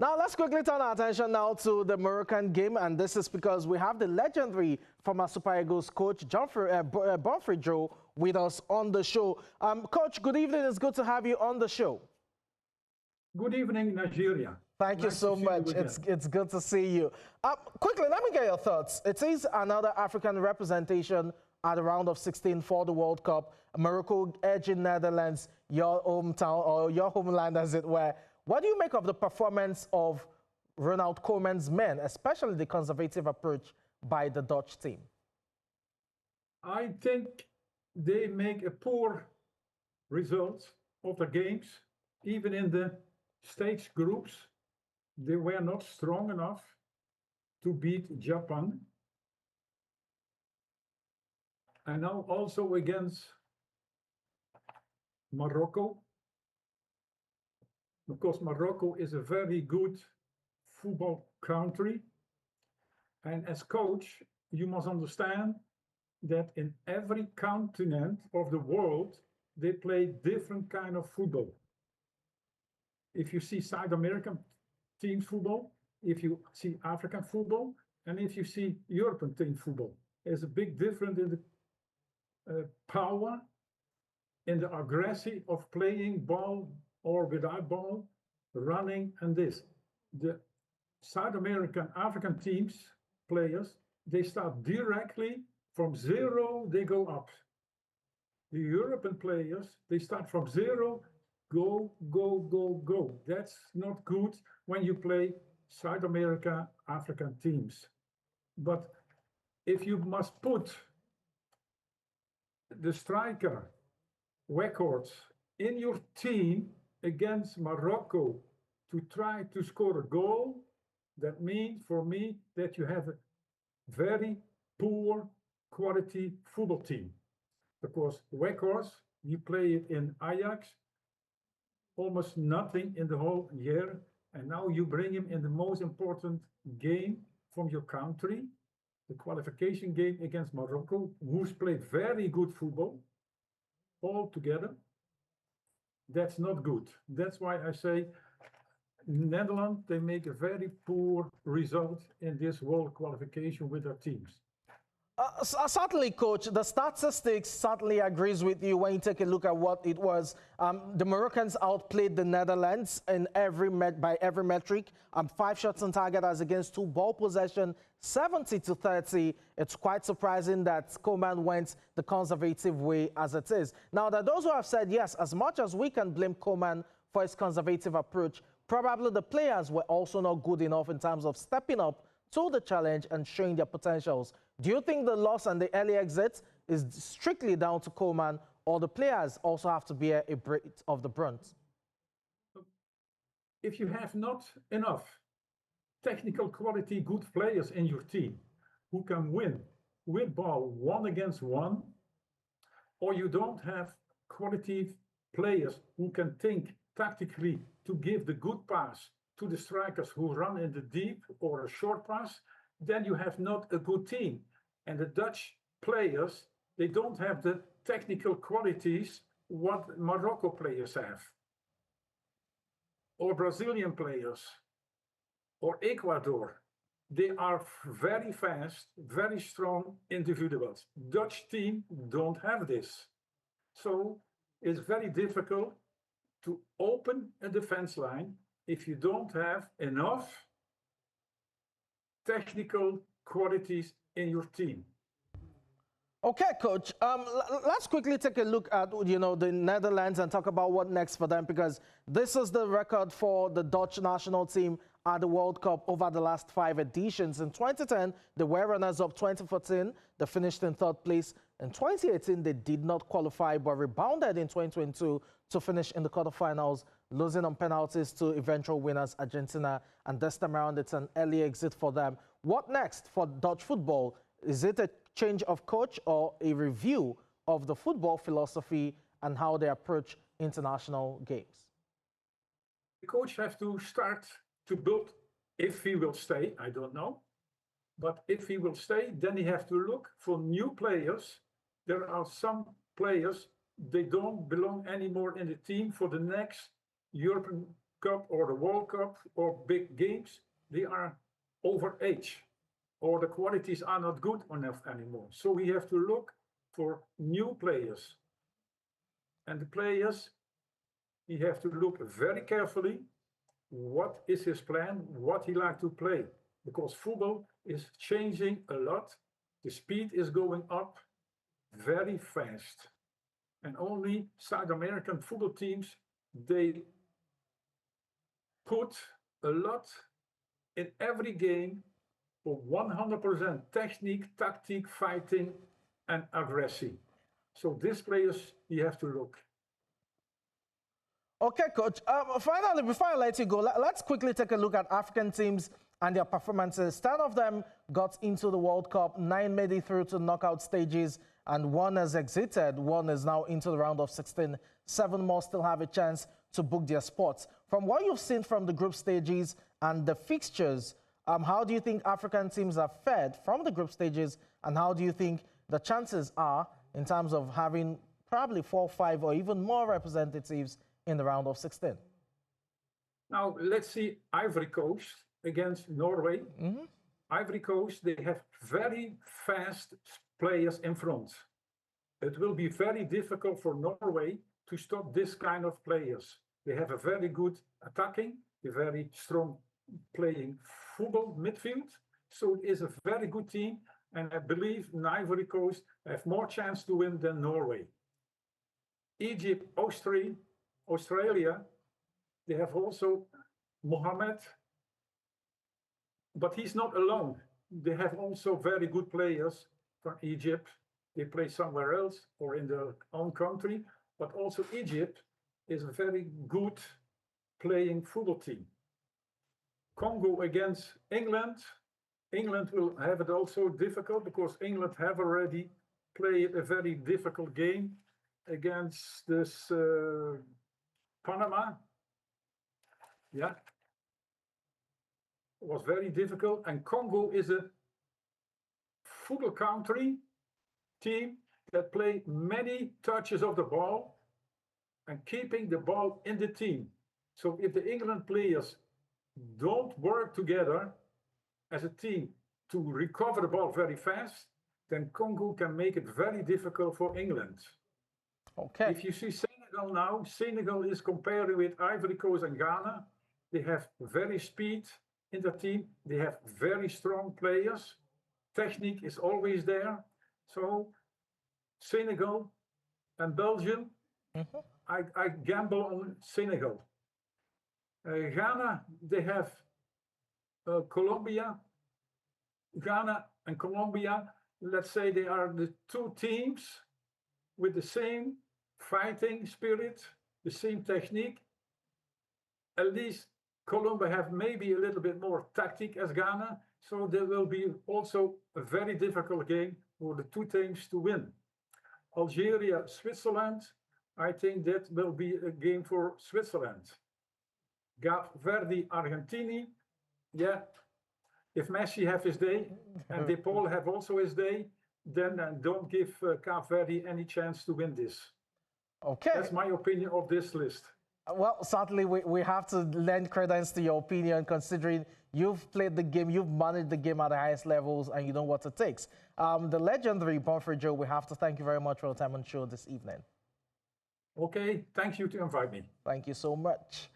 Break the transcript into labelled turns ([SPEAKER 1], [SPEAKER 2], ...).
[SPEAKER 1] Now, let's quickly turn our attention now to the Moroccan game, and this is because we have the legendary former Super Eagles coach, Bonfere Jo, with us on the show. Coach, good evening. It's good to have you on the show.
[SPEAKER 2] Good evening, Nigeria.
[SPEAKER 1] Thank you so much. It's good to see you. Quickly, let me get your thoughts. It is another African representation at the round of 16 for the World Cup. Morocco edging Netherlands, your hometown or your homeland, as it were. What do you make of the performance of Ronald Koeman's men, especially the conservative approach by the Dutch team?
[SPEAKER 2] I think they make a poor result of the games. Even in the stage groups, they were not strong enough to beat Japan. And now also against Morocco, because Morocco is a very good football country. And as coach, you must understand that in every continent of the world, they play different kind of football. If you see South American teams football, if you see African football, and if you see European team football, there's a big difference in the power, in the aggression of playing ball or without ball, running, and this. The South American, African teams, players, they start directly from zero, they go up. The European players, they start from zero, go, go, go, go. That's not good when you play South America, African teams. But if you must put the striker records in your team against Morocco to try to score a goal, that means for me that you have a very poor quality football team. Because records, you play it in Ajax, almost nothing in the whole year, and now you bring him in the most important game from your country, the qualification game against Morocco, who's played very good football all together. That's not good. That's why I say Netherlands, they make a very poor result in this world qualification with their teams.
[SPEAKER 1] Certainly, Coach, the statistics certainly agrees with you when you take a look at what it was. The Moroccans outplayed the Netherlands in by every metric. 5 shots on target as against 2 ball possession, 70-30. It's quite surprising that Koeman went the conservative way as it is. Now, there are those who have said, yes, as much as we can blame Koeman for his conservative approach, probably the players were also not good enough in terms of stepping up to the challenge and showing their potentials. Do you think the loss and the early exit is strictly down to Koeman, or the players also have to bear a bit of the brunt?
[SPEAKER 2] If you have not enough technical quality, good players in your team who can win with ball 1 against 1, or you don't have quality players who can think tactically to give the good pass to the strikers who run in the deep or a short pass, then you have not a good team. And the Dutch players, they don't have the technical qualities what Morocco players have, or Brazilian players, or Ecuador. They are very fast, very strong individuals. Dutch team don't have this. So it's very difficult to open a defense line if you don't have enough technical qualities in your team.
[SPEAKER 1] Okay, Coach. Let's quickly take a look at the Netherlands and talk about what next for them, because this is the record for the Dutch national team at the World Cup over the last 5 editions. In 2010, they were runners-up. 2014, they finished in 3rd place. In 2018, they did not qualify, but rebounded in 2022 to finish in the quarterfinals, losing on penalties to eventual winners Argentina, and this time around it's an early exit for them. What next for Dutch football? Is it a change of coach or a review of the football philosophy and how they approach international games?
[SPEAKER 2] The coach has to start to build, if he will stay, I don't know. But if he will stay, then he has to look for new players. There are some players, they don't belong anymore in the team for the next European Cup or the World Cup or big games, they are over age or the qualities are not good enough anymore. So we have to look for new players. And the players, we have to look very carefully what is his plan, what he like to play. Because football is changing a lot. The speed is going up very fast. And only South American football teams, they put a lot in every game for 100% technique, tactic, fighting, and aggression. So these players, you have to look.
[SPEAKER 1] Okay, coach. Finally, before I let you go, let's quickly take a look at African teams and their performances. 10 of them got into the World Cup, 9 made it through to knockout stages, and 1 has exited. 1 is now into the round of 16. 7 more still have a chance to book their spots. From what you've seen from the group stages and the fixtures, how do you think African teams are fared from the group stages, and how do you think the chances are in terms of having probably 4, 5, or even more representatives in the round of 16?
[SPEAKER 2] Now, let's see Ivory Coast against Norway. Ivory Coast, they have very fast players in front. It will be very difficult for Norway to stop this kind of players. They have a very good attacking, a very strong playing football midfield. So it is a very good team. And I believe Ivory Coast have more chance to win than Norway. Egypt, Australia, they have also Mohamed, but he's not alone. They have also very good players from Egypt. They play somewhere else or in their own country, but also Egypt is a very good playing football team. Congo against England. England will have it also difficult because England have already played a very difficult game against this Panama. Yeah, it was very difficult. And Congo is a football country team that play many touches of the ball and keeping the ball in the team. So if the England players don't work together as a team to recover the ball very fast, then Congo can make it very difficult for England.
[SPEAKER 1] Okay.
[SPEAKER 2] If you see Senegal now, Senegal is comparing with Ivory Coast and Ghana. They have very speed in the team. They have very strong players. Technique is always there. So Senegal and Belgium, I gamble on Senegal. Ghana, they have Colombia. Ghana and Colombia, let's say they are the 2 teams with the same fighting spirit, the same technique. At least Colombia have maybe a little bit more tactic as Ghana, so there will be also a very difficult game for the 2 teams to win. Algeria, Switzerland, I think that will be a game for Switzerland. Cape Verde, Argentina, yeah. If Messi have his day and De Paul have also his day, then don't give Cape Verde any chance to win this.
[SPEAKER 1] Okay.
[SPEAKER 2] That's my opinion of this list.
[SPEAKER 1] Well, certainly we have to lend credence to your opinion, considering you've played the game, you've managed the game at the highest levels, and you know what it takes. The legendary Bonfere Jo, we have to thank you very much for your time on the show this evening.
[SPEAKER 2] Okay, thank you to invite me.
[SPEAKER 1] Thank you so much.